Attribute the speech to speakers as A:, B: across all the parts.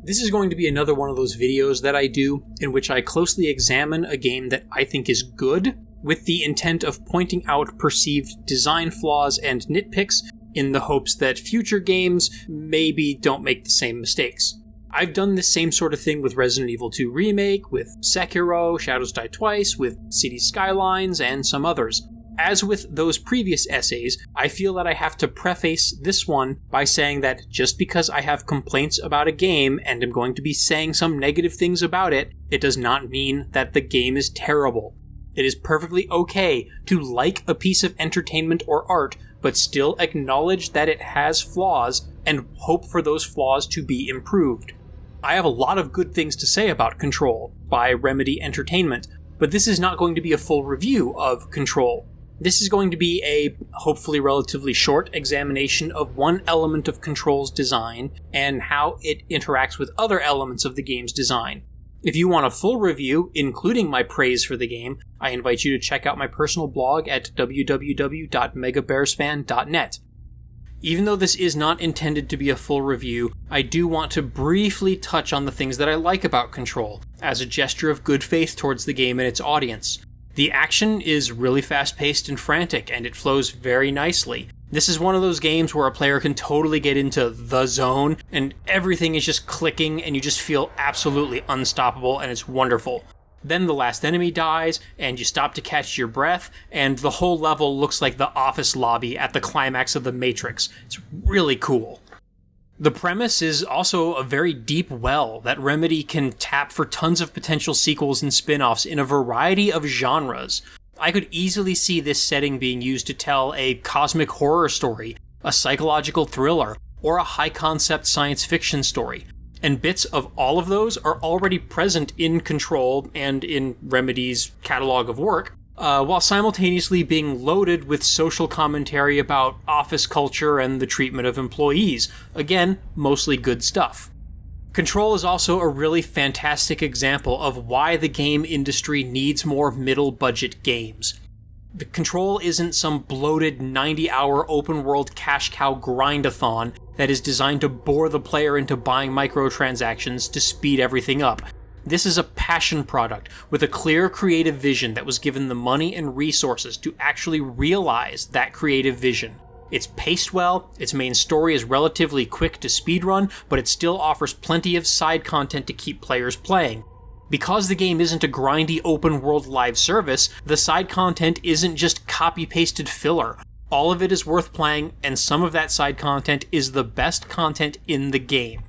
A: This is going to be another one of those videos that I do in which I closely examine a game that I think is good with the intent of pointing out perceived design flaws and nitpicks in the hopes that future games maybe don't make the same mistakes. I've done this same sort of thing with Resident Evil 2 Remake, with Sekiro, Shadows Die Twice, with Cities Skylines, and some others. As with those previous essays, I feel that I have to preface this one by saying that just because I have complaints about a game and am going to be saying some negative things about it, it does not mean that the game is terrible. It is perfectly okay to like a piece of entertainment or art, but still acknowledge that it has flaws and hope for those flaws to be improved. I have a lot of good things to say about Control by Remedy Entertainment, but this is not going to be a full review of Control. This is going to be a, hopefully relatively short, examination of one element of Control's design and how it interacts with other elements of the game's design. If you want a full review, including my praise for the game, I invite you to check out my personal blog at www.megabearsfan.net. Even though this is not intended to be a full review, I do want to briefly touch on the things that I like about Control, as a gesture of good faith towards the game and its audience. The action is really fast-paced and frantic, and it flows very nicely. This is one of those games where a player can totally get into the zone, and everything is just clicking, and you just feel absolutely unstoppable, and it's wonderful. Then the last enemy dies, and you stop to catch your breath, and the whole level looks like the office lobby at the climax of The Matrix. It's really cool. The premise is also a very deep well that Remedy can tap for tons of potential sequels and spin-offs in a variety of genres. I could easily see this setting being used to tell a cosmic horror story, a psychological thriller, or a high-concept science fiction story. And bits of all of those are already present in Control and in Remedy's catalog of work, while simultaneously being loaded with social commentary about office culture and the treatment of employees. Again, mostly good stuff. Control is also a really fantastic example of why the game industry needs more middle-budget games. The Control isn't some bloated 90-hour open-world cash cow grind-a-thon that is designed to bore the player into buying microtransactions to speed everything up. This is a passion product with a clear creative vision that was given the money and resources to actually realize that creative vision. It's paced well, its main story is relatively quick to speedrun, but it still offers plenty of side content to keep players playing. Because the game isn't a grindy open-world live service, the side content isn't just copy-pasted filler. All of it is worth playing, and some of that side content is the best content in the game.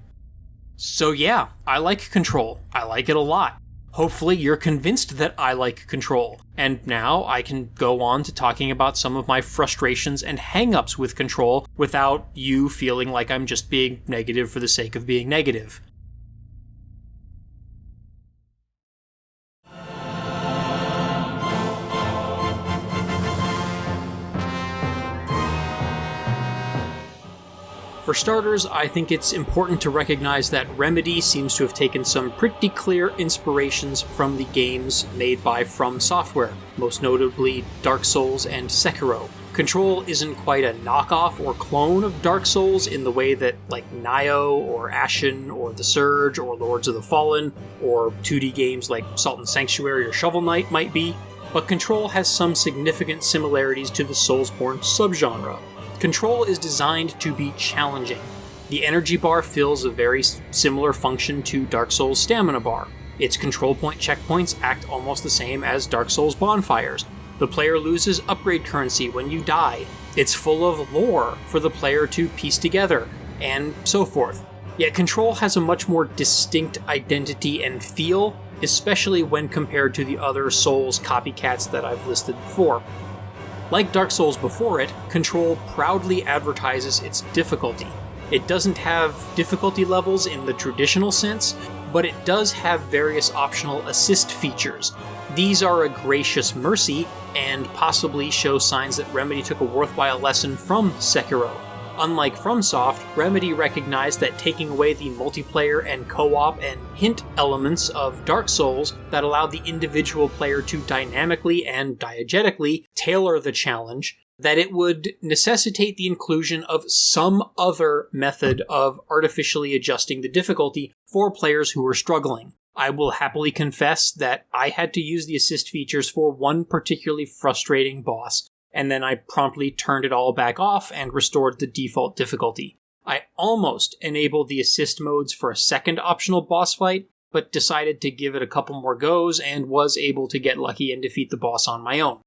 A: So yeah, I like Control. I like it a lot. Hopefully you're convinced that I like Control. And now I can go on to talking about some of my frustrations and hang-ups with Control without you feeling like I'm just being negative for the sake of being negative. For starters, I think it's important to recognize that Remedy seems to have taken some pretty clear inspirations from the games made by From Software, most notably Dark Souls and Sekiro. Control isn't quite a knockoff or clone of Dark Souls in the way that like Nioh or Ashen or The Surge or Lords of the Fallen or 2D games like Salt and Sanctuary or Shovel Knight might be, but Control has some significant similarities to the Soulsborne subgenre. Control is designed to be challenging. The energy bar fills a very similar function to Dark Souls' stamina bar. Its control point checkpoints act almost the same as Dark Souls bonfires. The player loses upgrade currency when you die. It's full of lore for the player to piece together, and so forth. Yet Control has a much more distinct identity and feel, especially when compared to the other Souls copycats that I've listed before. Like Dark Souls before it, Control proudly advertises its difficulty. It doesn't have difficulty levels in the traditional sense, but it does have various optional assist features. These are a gracious mercy, and possibly show signs that Remedy took a worthwhile lesson from Sekiro. Unlike FromSoft, Remedy recognized that taking away the multiplayer and co-op and hint elements of Dark Souls that allowed the individual player to dynamically and diegetically tailor the challenge that it would necessitate the inclusion of some other method of artificially adjusting the difficulty for players who are struggling. I will happily confess that I had to use the assist features for one particularly frustrating boss, and then I promptly turned it all back off and restored the default difficulty. I almost enabled the assist modes for a second optional boss fight, but decided to give it a couple more goes and was able to get lucky and defeat the boss on my own.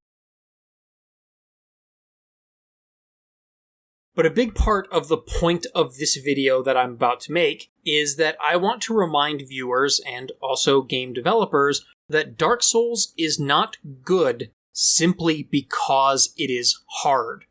A: But a big part of the point of this video that I'm about to make is that I want to remind viewers and also game developers that Dark Souls is not good simply because it is hard.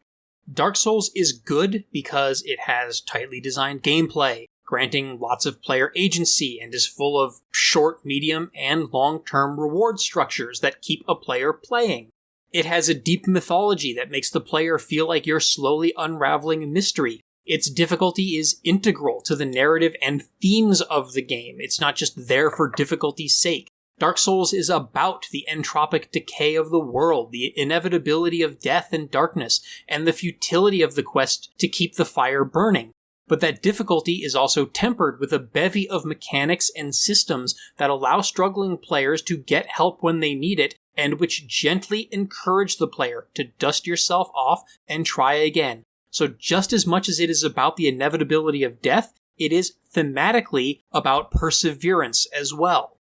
A: Dark Souls is good because it has tightly designed gameplay, granting lots of player agency, and is full of short, medium, and long-term reward structures that keep a player playing. It has a deep mythology that makes the player feel like you're slowly unraveling a mystery. Its difficulty is integral to the narrative and themes of the game. It's not just there for difficulty's sake. Dark Souls is about the entropic decay of the world, the inevitability of death and darkness, and the futility of the quest to keep the fire burning. But that difficulty is also tempered with a bevy of mechanics and systems that allow struggling players to get help when they need it, and which gently encourage the player to dust yourself off and try again. So just as much as it is about the inevitability of death, it is thematically about perseverance as well.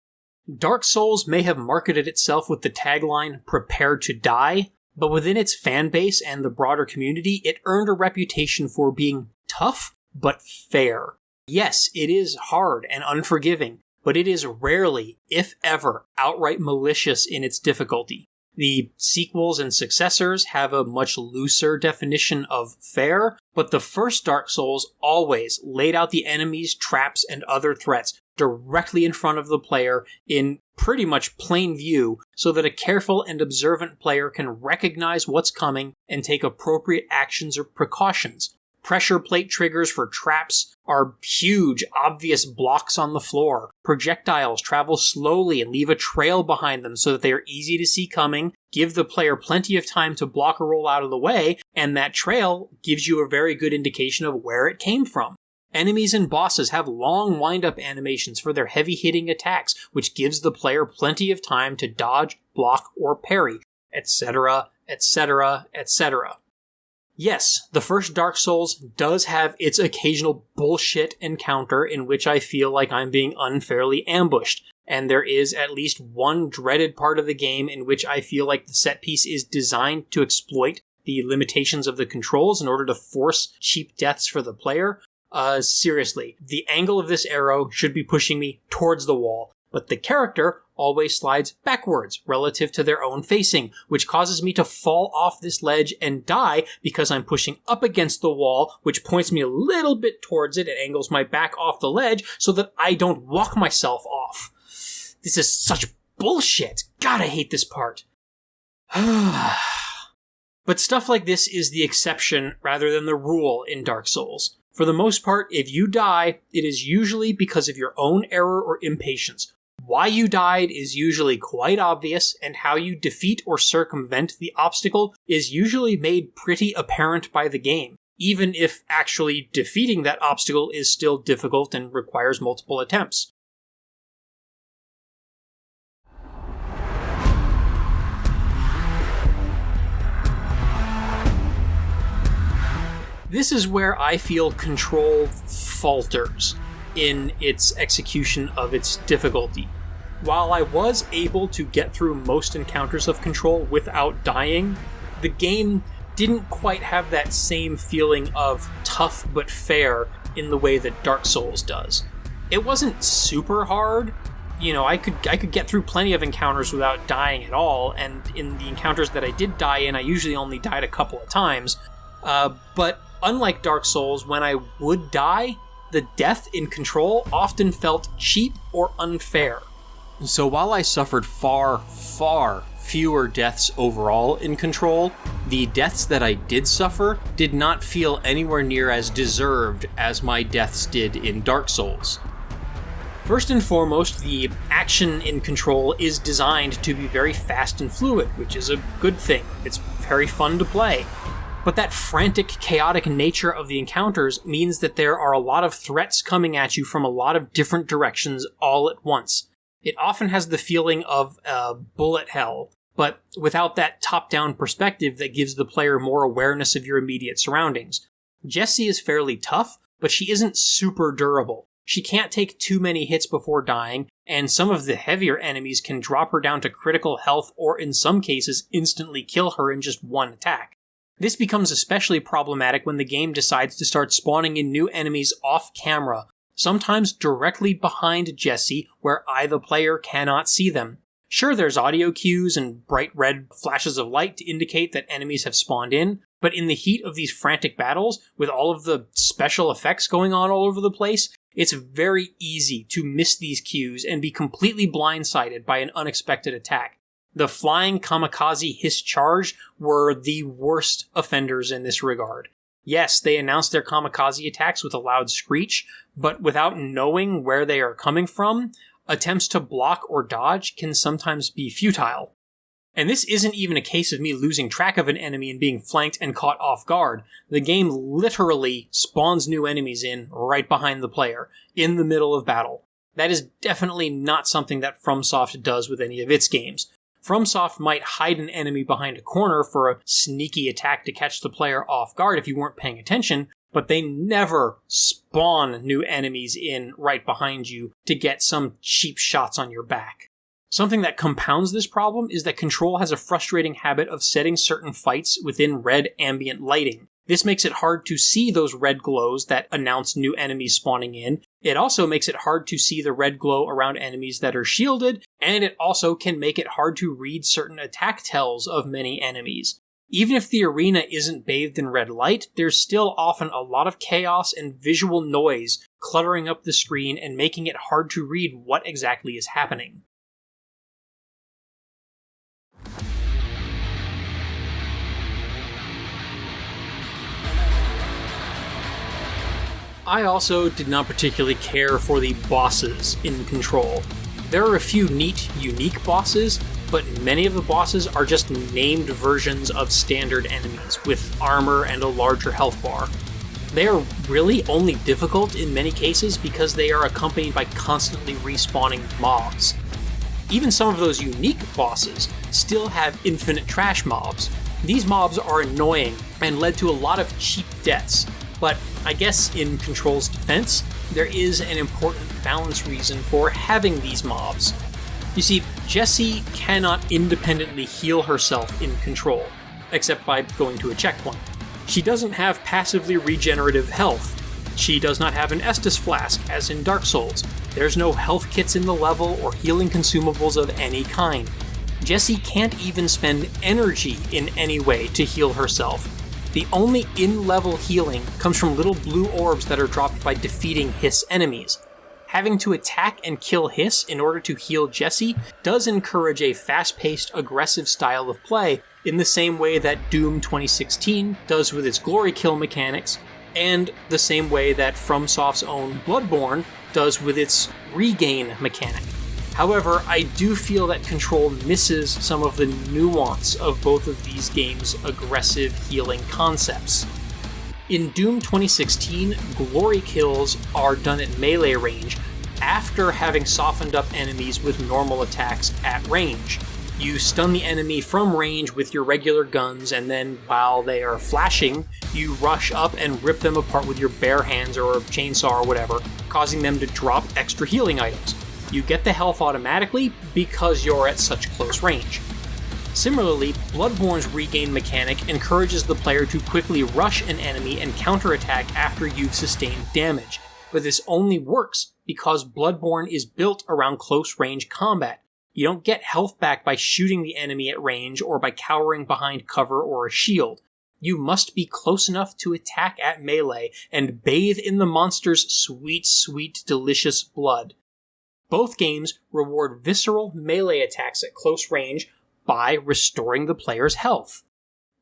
A: Dark Souls may have marketed itself with the tagline, "Prepare to die," but within its fanbase and the broader community, it earned a reputation for being tough but fair. Yes, it is hard and unforgiving, but it is rarely, if ever, outright malicious in its difficulty. The sequels and successors have a much looser definition of fair, but the first Dark Souls always laid out the enemies, traps, and other threats directly in front of the player in pretty much plain view, so that a careful and observant player can recognize what's coming and take appropriate actions or precautions. Pressure plate triggers for traps are huge, obvious blocks on the floor. Projectiles travel slowly and leave a trail behind them so that they are easy to see coming, give the player plenty of time to block or roll out of the way, and that trail gives you a very good indication of where it came from. Enemies and bosses have long wind-up animations for their heavy-hitting attacks, which gives the player plenty of time to dodge, block, or parry, etc., etc., etc. Yes, the first Dark Souls does have its occasional bullshit encounter in which I feel like I'm being unfairly ambushed, and there is at least one dreaded part of the game in which I feel like the set piece is designed to exploit the limitations of the controls in order to force cheap deaths for the player. Seriously, the angle of this arrow should be pushing me towards the wall, but the character always slides backwards relative to their own facing, which causes me to fall off this ledge and die because I'm pushing up against the wall, which points me a little bit towards it and angles my back off the ledge so that I don't walk myself off. This is such bullshit. God, I hate this part. But stuff like this is the exception rather than the rule in Dark Souls. For the most part, if you die, it is usually because of your own error or impatience. Why you died is usually quite obvious, and how you defeat or circumvent the obstacle is usually made pretty apparent by the game, even if actually defeating that obstacle is still difficult and requires multiple attempts. This is where I feel Control falters in its execution of its difficulty. While I was able to get through most encounters of Control without dying, the game didn't quite have that same feeling of tough but fair in the way that Dark Souls does. It wasn't super hard. You know, I could get through plenty of encounters without dying at all, and in the encounters that I did die in, I usually only died a couple of times. But unlike Dark Souls, when I would die, the death in Control often felt cheap or unfair. So while I suffered far, far fewer deaths overall in Control, the deaths that I did suffer did not feel anywhere near as deserved as my deaths did in Dark Souls. First and foremost, the action in Control is designed to be very fast and fluid, which is a good thing. It's very fun to play. But that frantic, chaotic nature of the encounters means that there are a lot of threats coming at you from a lot of different directions all at once. It often has the feeling of bullet hell, but without that top-down perspective that gives the player more awareness of your immediate surroundings. Jessie is fairly tough, but she isn't super durable. She can't take too many hits before dying, and some of the heavier enemies can drop her down to critical health or in some cases instantly kill her in just one attack. This becomes especially problematic when the game decides to start spawning in new enemies off-camera, sometimes directly behind Jessie, where I, the player, cannot see them. Sure, there's audio cues and bright red flashes of light to indicate that enemies have spawned in, but in the heat of these frantic battles, with all of the special effects going on all over the place, it's very easy to miss these cues and be completely blindsided by an unexpected attack. The flying kamikaze hiss charge were the worst offenders in this regard. Yes, they announce their kamikaze attacks with a loud screech, but without knowing where they are coming from, attempts to block or dodge can sometimes be futile. And this isn't even a case of me losing track of an enemy and being flanked and caught off guard. The game literally spawns new enemies in right behind the player, in the middle of battle. That is definitely not something that FromSoft does with any of its games. FromSoft might hide an enemy behind a corner for a sneaky attack to catch the player off guard if you weren't paying attention, but they never spawn new enemies in right behind you to get some cheap shots on your back. Something that compounds this problem is that Control has a frustrating habit of setting certain fights within red ambient lighting. This makes it hard to see those red glows that announce new enemies spawning in. It also makes it hard to see the red glow around enemies that are shielded, and it also can make it hard to read certain attack tells of many enemies. Even if the arena isn't bathed in red light, there's still often a lot of chaos and visual noise cluttering up the screen and making it hard to read what exactly is happening. I also did not particularly care for the bosses in Control. There are a few neat, unique bosses, but many of the bosses are just named versions of standard enemies, with armor and a larger health bar. They are really only difficult in many cases because they are accompanied by constantly respawning mobs. Even some of those unique bosses still have infinite trash mobs. These mobs are annoying and led to a lot of cheap deaths, but I guess in Control's defense, there is an important balance reason for having these mobs. You see, Jessie cannot independently heal herself in Control, except by going to a checkpoint. She doesn't have passively regenerative health. She does not have an Estus flask, as in Dark Souls. There's no health kits in the level or healing consumables of any kind. Jessie can't even spend energy in any way to heal herself. The only in-level healing comes from little blue orbs that are dropped by defeating Hiss enemies. Having to attack and kill Hiss in order to heal Jessie does encourage a fast-paced, aggressive style of play in the same way that Doom 2016 does with its glory kill mechanics, and the same way that FromSoft's own Bloodborne does with its regain mechanic. However, I do feel that Control misses some of the nuance of both of these games' aggressive healing concepts. In Doom 2016, glory kills are done at melee range after having softened up enemies with normal attacks at range. You stun the enemy from range with your regular guns, and then while they are flashing, you rush up and rip them apart with your bare hands or a chainsaw or whatever, causing them to drop extra healing items. You get the health automatically because you're at such close range. Similarly, Bloodborne's regain mechanic encourages the player to quickly rush an enemy and counterattack after you've sustained damage, but this only works because Bloodborne is built around close-range combat. You don't get health back by shooting the enemy at range or by cowering behind cover or a shield. You must be close enough to attack at melee and bathe in the monster's sweet, sweet, delicious blood. Both games reward visceral melee attacks at close range by restoring the player's health.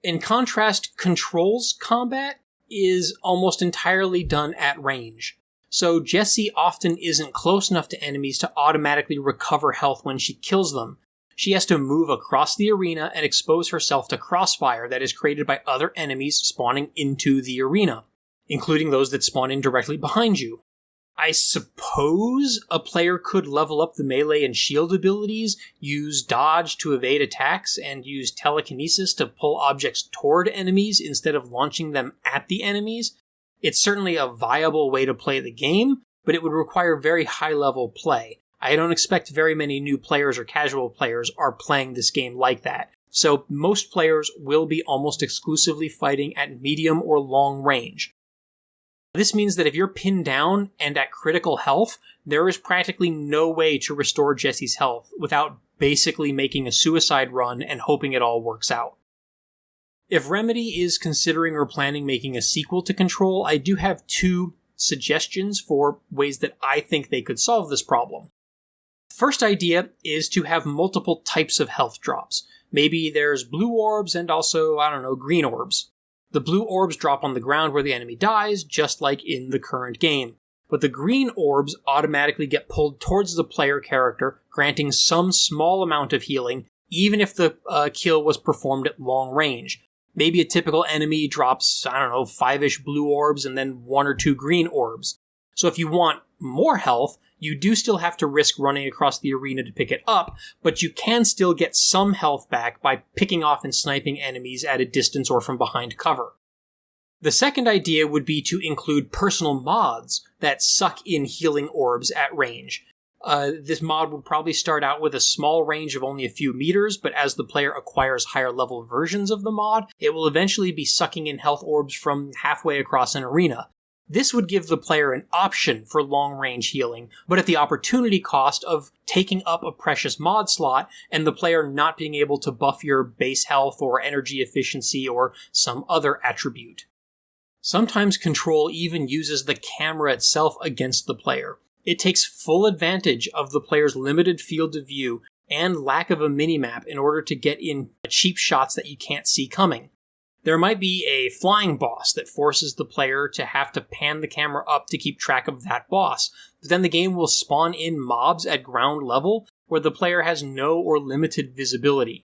A: In contrast, Control's combat is almost entirely done at range. So Jessie often isn't close enough to enemies to automatically recover health when she kills them. she has to move across the arena and expose herself to crossfire that is created by other enemies spawning into the arena, including those that spawn in directly behind you. I suppose a player could level up the melee and shield abilities, use dodge to evade attacks, and use telekinesis to pull objects toward enemies instead of launching them at the enemies. It's certainly a viable way to play the game, but it would require very high-level play. I don't expect very many new players or casual players are playing this game like that, so most players will be almost exclusively fighting at medium or long range. This means that if you're pinned down and at critical health, there is practically no way to restore Jesse's health without basically making a suicide run and hoping it all works out. If Remedy is considering or planning making a sequel to Control, I do have 2 suggestions for ways that I think they could solve this problem. First idea is to have multiple types of health drops. Maybe there's blue orbs and also, green orbs. The blue orbs drop on the ground where the enemy dies, just like in the current game. But the green orbs automatically get pulled towards the player character, granting some small amount of healing, even if the kill was performed at long range. Maybe a typical enemy drops, 5-ish blue orbs and then 1 or 2 green orbs. So if you want more health, you do still have to risk running across the arena to pick it up, but you can still get some health back by picking off and sniping enemies at a distance or from behind cover. The second idea would be to include personal mods that suck in healing orbs at range. This mod would probably start out with a small range of only a few meters, but as the player acquires higher level versions of the mod, it will eventually be sucking in health orbs from halfway across an arena. This would give the player an option for long-range healing, but at the opportunity cost of taking up a precious mod slot and the player not being able to buff your base health or energy efficiency or some other attribute. Sometimes Control even uses the camera itself against the player. It takes full advantage of the player's limited field of view and lack of a minimap in order to get in cheap shots that you can't see coming. There might be a flying boss that forces the player to have to pan the camera up to keep track of that boss, but then the game will spawn in mobs at ground level where the player has no or limited visibility.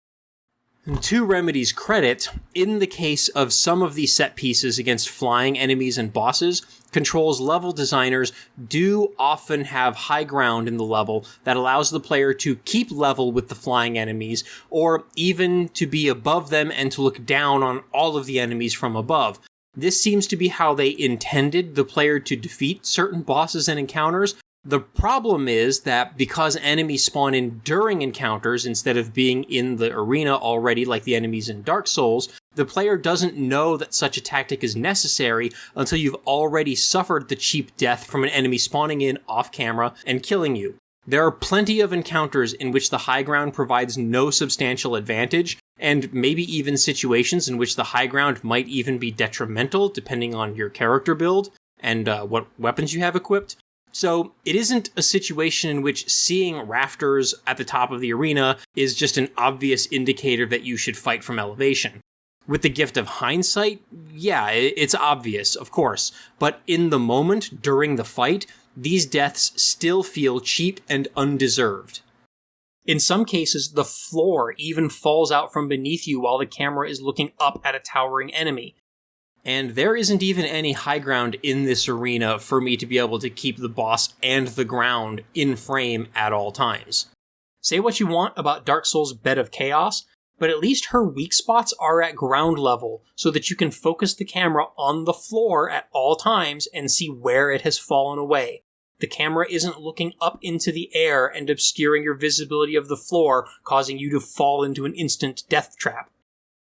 A: And to Remedy's credit, in the case of some of these set pieces against flying enemies and bosses, Control's level designers do often have high ground in the level that allows the player to keep level with the flying enemies, or even to be above them and to look down on all of the enemies from above. This seems to be how they intended the player to defeat certain bosses and encounters. The problem is that because enemies spawn in during encounters instead of being in the arena already like the enemies in Dark Souls, the player doesn't know that such a tactic is necessary until you've already suffered the cheap death from an enemy spawning in off camera and killing you. There are plenty of encounters in which the high ground provides no substantial advantage, and maybe even situations in which the high ground might even be detrimental depending on your character build and what weapons you have equipped. So it isn't a situation in which seeing rafters at the top of the arena is just an obvious indicator that you should fight from elevation. With the gift of hindsight, yeah, it's obvious, of course, but in the moment, during the fight, these deaths still feel cheap and undeserved. In some cases, the floor even falls out from beneath you while the camera is looking up at a towering enemy. And there isn't even any high ground in this arena for me to be able to keep the boss and the ground in frame at all times. Say what you want about Dark Souls' Bed of Chaos, but at least her weak spots are at ground level so that you can focus the camera on the floor at all times and see where it has fallen away. The camera isn't looking up into the air and obscuring your visibility of the floor, causing you to fall into an instant death trap.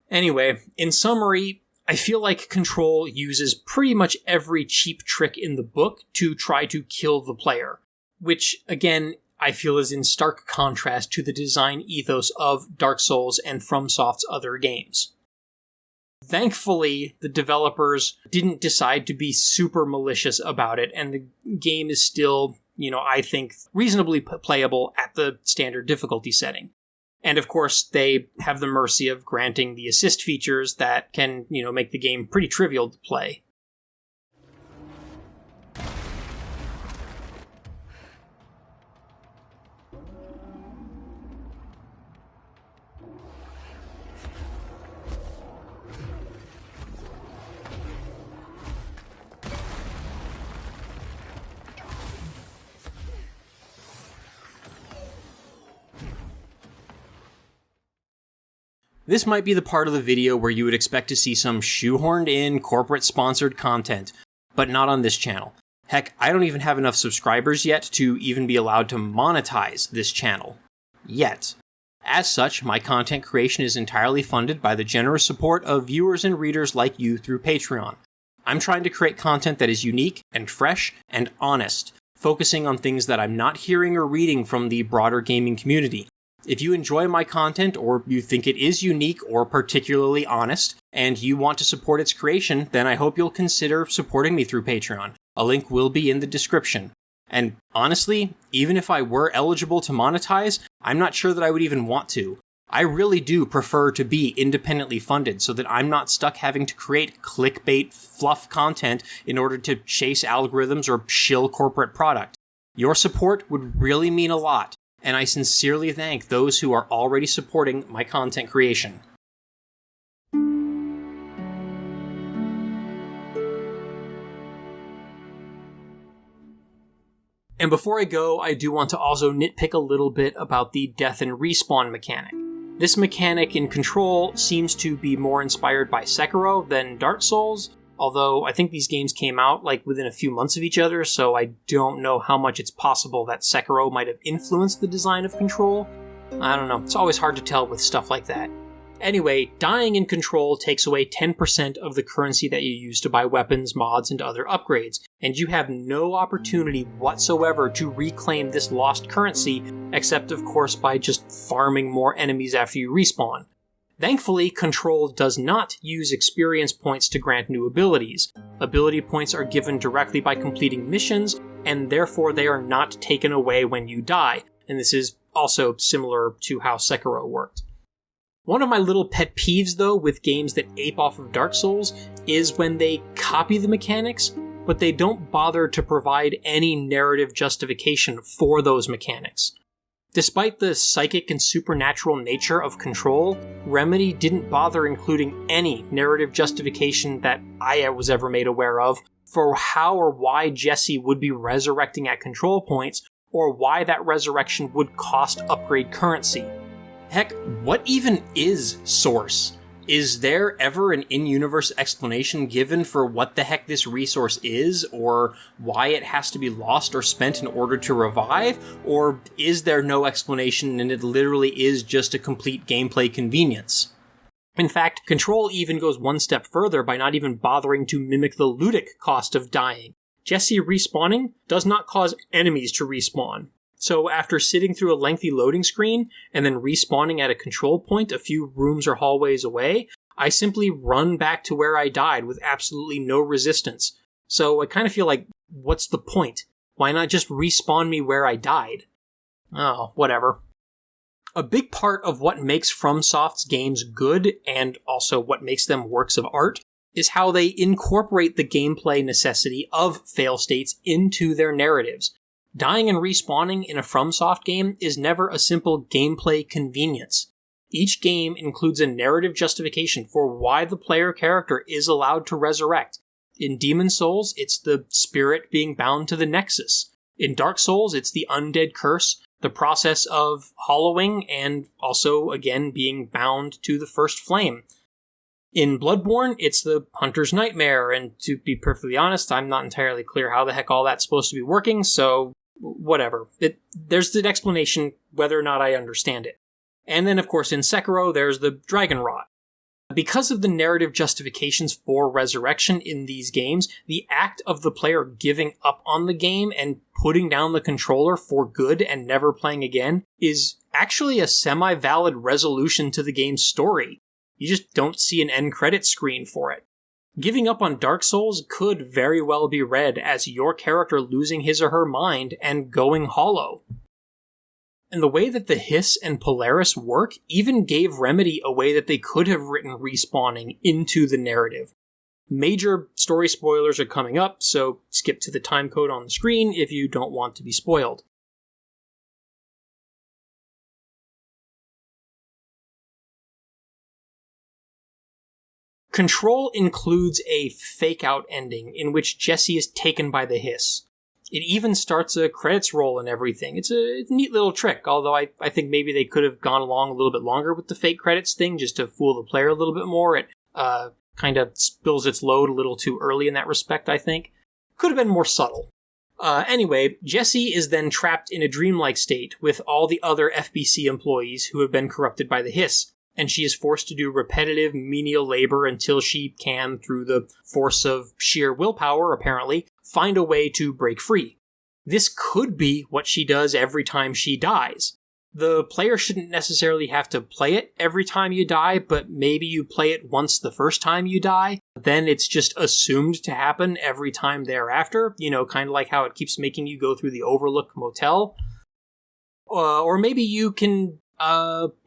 A: Anyway, in summary, I feel like Control uses pretty much every cheap trick in the book to try to kill the player, which, again, I feel is in stark contrast to the design ethos of Dark Souls and FromSoft's other games. Thankfully, the developers didn't decide to be super malicious about it, and the game is still, I think, reasonably playable at the standard difficulty setting. And of course, they have the mercy of granting the assist features that can, make the game pretty trivial to play. This might be the part of the video where you would expect to see some shoehorned in corporate-sponsored content, but not on this channel. Heck, I don't even have enough subscribers yet to even be allowed to monetize this channel. Yet. As such, my content creation is entirely funded by the generous support of viewers and readers like you through Patreon. I'm trying to create content that is unique and fresh and honest, focusing on things that I'm not hearing or reading from the broader gaming community. If you enjoy my content, or you think it is unique or particularly honest, and you want to support its creation, then I hope you'll consider supporting me through Patreon. A link will be in the description. And honestly, even if I were eligible to monetize, I'm not sure that I would even want to. I really do prefer to be independently funded so that I'm not stuck having to create clickbait fluff content in order to chase algorithms or shill corporate product. Your support would really mean a lot, and I sincerely thank those who are already supporting my content creation. And before I go, I do want to also nitpick a little bit about the death and respawn mechanic. This mechanic in Control seems to be more inspired by Sekiro than Dark Souls, although I think these games came out within a few months of each other, so I don't know how much it's possible that Sekiro might have influenced the design of Control. I don't know, it's always hard to tell with stuff like that. Anyway, dying in Control takes away 10% of the currency that you use to buy weapons, mods, and other upgrades, and you have no opportunity whatsoever to reclaim this lost currency, except of course by just farming more enemies after you respawn. Thankfully, Control does not use experience points to grant new abilities. Ability points are given directly by completing missions, and therefore they are not taken away when you die, and this is also similar to how Sekiro worked. One of my little pet peeves, though, with games that ape off of Dark Souls is when they copy the mechanics, but they don't bother to provide any narrative justification for those mechanics. Despite the psychic and supernatural nature of Control, Remedy didn't bother including any narrative justification that I was ever made aware of for how or why Jesse would be resurrecting at control points, or why that resurrection would cost upgrade currency. Heck, what even is Source? Is there ever an in-universe explanation given for what the heck this resource is, or why it has to be lost or spent in order to revive? Or is there no explanation and it literally is just a complete gameplay convenience? In fact, Control even goes one step further by not even bothering to mimic the ludic cost of dying. Jesse respawning does not cause enemies to respawn. So after sitting through a lengthy loading screen and then respawning at a control point a few rooms or hallways away, I simply run back to where I died with absolutely no resistance. So I kind of feel like, what's the point? Why not just respawn me where I died? Oh, whatever. A big part of what makes FromSoft's games good, and also what makes them works of art, is how they incorporate the gameplay necessity of fail states into their narratives. Dying and respawning in a FromSoft game is never a simple gameplay convenience. Each game includes a narrative justification for why the player character is allowed to resurrect. In Demon's Souls, it's the spirit being bound to the Nexus. In Dark Souls, it's the undead curse, the process of hollowing, and also, again, being bound to the first flame. In Bloodborne, it's the Hunter's Nightmare, and to be perfectly honest, I'm not entirely clear how the heck all that's supposed to be working, so whatever. There's an explanation whether or not I understand it. And then, of course, in Sekiro, there's the Dragon Rot. Because of the narrative justifications for resurrection in these games, the act of the player giving up on the game and putting down the controller for good and never playing again is actually a semi-valid resolution to the game's story. You just don't see an end credit screen for it. Giving up on Dark Souls could very well be read as your character losing his or her mind and going hollow. And the way that the Hiss and Polaris work even gave Remedy a way that they could have written respawning into the narrative. Major story spoilers are coming up, so skip to the timecode on the screen if you don't want to be spoiled. Control includes a fake-out ending in which Jesse is taken by the Hiss. It even starts a credits roll and everything. It's a neat little trick, although I think maybe they could have gone along a little bit longer with the fake credits thing just to fool the player a little bit more. It kind of spills its load a little too early in that respect, I think. Could have been more subtle. Anyway, Jessie is then trapped in a dreamlike state with all the other FBC employees who have been corrupted by the hiss, and she is forced to do repetitive menial labor until she can, through the force of sheer willpower apparently, find a way to break free. This could be what she does every time she dies. The player shouldn't necessarily have to play it every time you die, but maybe you play it once the first time you die, then it's just assumed to happen every time thereafter, kind of like how it keeps making you go through the Overlook Motel. Or maybe you can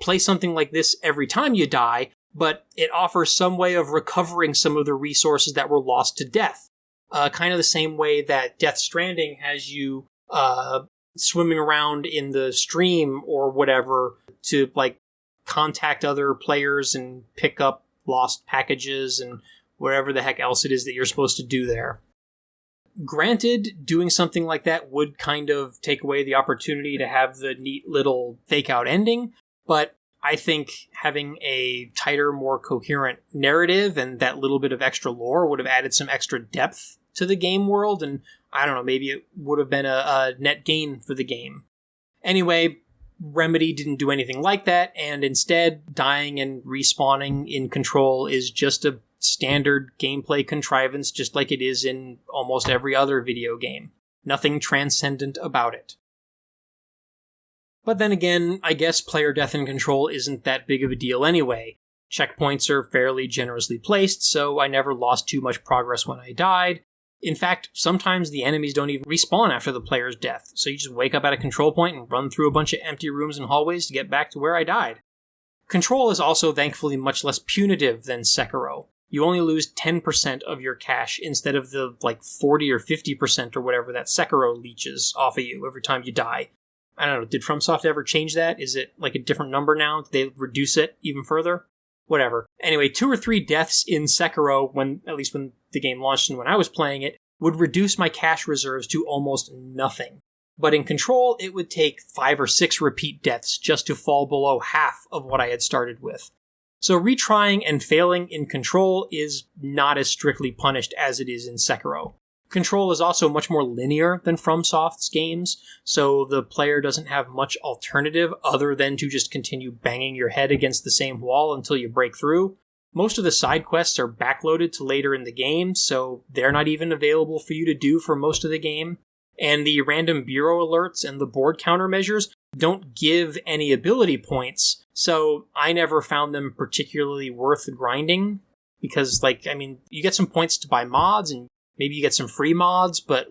A: play something like this every time you die, but it offers some way of recovering some of the resources that were lost to death. Kind of the same way that Death Stranding has you swimming around in the stream or whatever to contact other players and pick up lost packages and whatever the heck else it is that you're supposed to do there. Granted, doing something like that would kind of take away the opportunity to have the neat little fake-out ending, but I think having a tighter, more coherent narrative and that little bit of extra lore would have added some extra depth to the game world, and I don't know, maybe it would have been a net gain for the game. Anyway, Remedy didn't do anything like that, and instead, dying and respawning in Control is just a standard gameplay contrivance, just like it is in almost every other video game. Nothing transcendent about it. But then again, I guess player death in Control isn't that big of a deal anyway. Checkpoints are fairly generously placed, so I never lost too much progress when I died. In fact, sometimes the enemies don't even respawn after the player's death, so you just wake up at a control point and run through a bunch of empty rooms and hallways to get back to where I died. Control is also thankfully much less punitive than Sekiro. You only lose 10% of your cash instead of the 40 or 50% or whatever that Sekiro leeches off of you every time you die. I don't know, did FromSoft ever change that? Is it a different number now? Did they reduce it even further? Whatever. Anyway, 2 or 3 deaths in Sekiro, at least when the game launched and when I was playing it, would reduce my cash reserves to almost nothing. But in Control, it would take 5 or 6 repeat deaths just to fall below half of what I had started with. So retrying and failing in Control is not as strictly punished as it is in Sekiro. Control is also much more linear than FromSoft's games, so the player doesn't have much alternative other than to just continue banging your head against the same wall until you break through. Most of the side quests are backloaded to later in the game, so they're not even available for you to do for most of the game. And the random bureau alerts and the board countermeasures don't give any ability points, so I never found them particularly worth grinding, because, you get some points to buy mods, and maybe you get some free mods, but,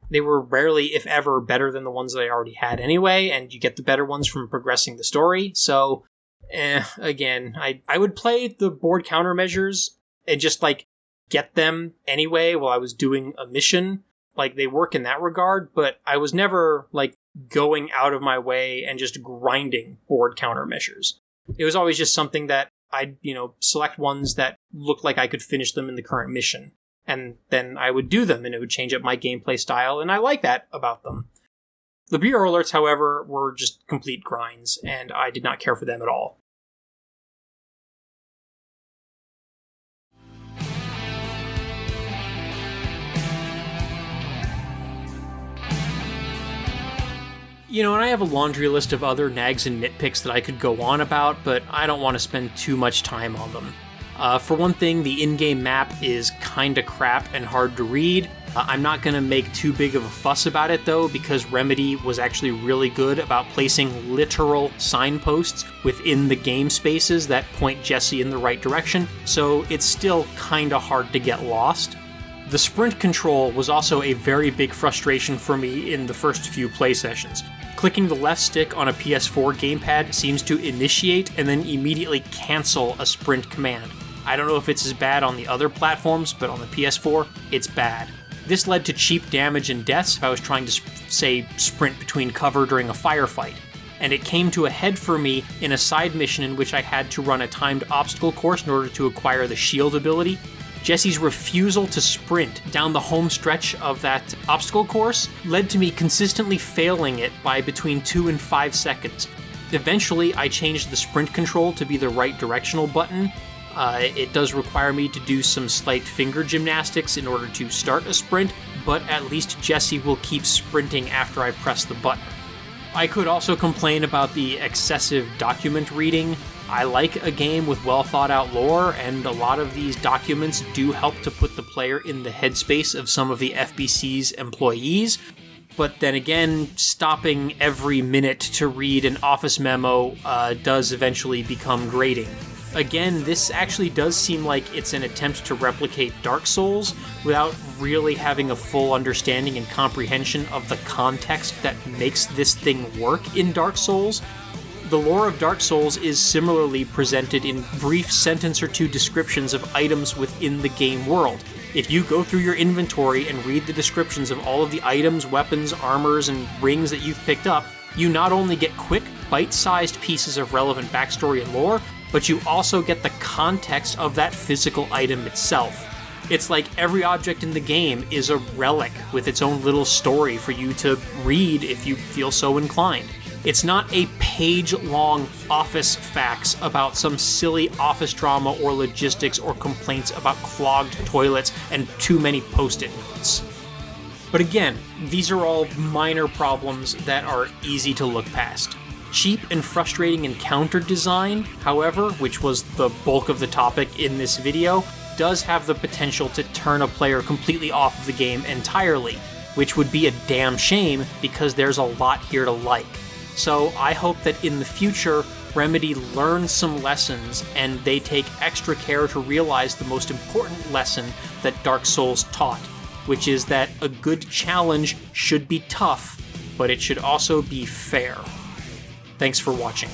A: they were rarely, if ever, better than the ones that I already had anyway, and you get the better ones from progressing the story, so, again, I would play the board countermeasures and just, get them anyway while I was doing a mission. They work in that regard, but I was never, going out of my way and just grinding board countermeasures. It was always just something that I'd, select ones that looked like I could finish them in the current mission. And then I would do them, and it would change up my gameplay style, and I like that about them. The bureau alerts, however, were just complete grinds, and I did not care for them at all. And I have a laundry list of other nags and nitpicks that I could go on about, but I don't want to spend too much time on them. For one thing, the in-game map is kinda crap and hard to read. I'm not gonna make too big of a fuss about it though, because Remedy was actually really good about placing literal signposts within the game spaces that point Jessie in the right direction, so it's still kinda hard to get lost. The sprint control was also a very big frustration for me in the first few play sessions. Clicking the left stick on a PS4 gamepad seems to initiate and then immediately cancel a sprint command. I don't know if it's as bad on the other platforms, but on the PS4, it's bad. This led to cheap damage and deaths if I was trying to, say, sprint between cover during a firefight. And it came to a head for me in a side mission in which I had to run a timed obstacle course in order to acquire the shield ability. Jesse's refusal to sprint down the home stretch of that obstacle course led to me consistently failing it by between 2 and 5 seconds. Eventually, I changed the sprint control to be the right directional button. It does require me to do some slight finger gymnastics in order to start a sprint, but at least Jesse will keep sprinting after I press the button. I could also complain about the excessive document reading. I like a game with well thought out lore, and a lot of these documents do help to put the player in the headspace of some of the FBC's employees. But then again, stopping every minute to read an office memo does eventually become grating. Again, this actually does seem like it's an attempt to replicate Dark Souls without really having a full understanding and comprehension of the context that makes this thing work in Dark Souls. The lore of Dark Souls is similarly presented in brief sentence or two descriptions of items within the game world. If you go through your inventory and read the descriptions of all of the items, weapons, armors, and rings that you've picked up, you not only get quick, bite-sized pieces of relevant backstory and lore, but you also get the context of that physical item itself. It's like every object in the game is a relic with its own little story for you to read if you feel so inclined. It's not a page-long office facts about some silly office drama or logistics or complaints about clogged toilets and too many post-it notes. But again, these are all minor problems that are easy to look past. Cheap and frustrating encounter design, however, which was the bulk of the topic in this video, does have the potential to turn a player completely off of the game entirely, which would be a damn shame because there's a lot here to like. So I hope that in the future, Remedy learns some lessons and they take extra care to realize the most important lesson that Dark Souls taught, which is that a good challenge should be tough, but it should also be fair. Thanks for watching.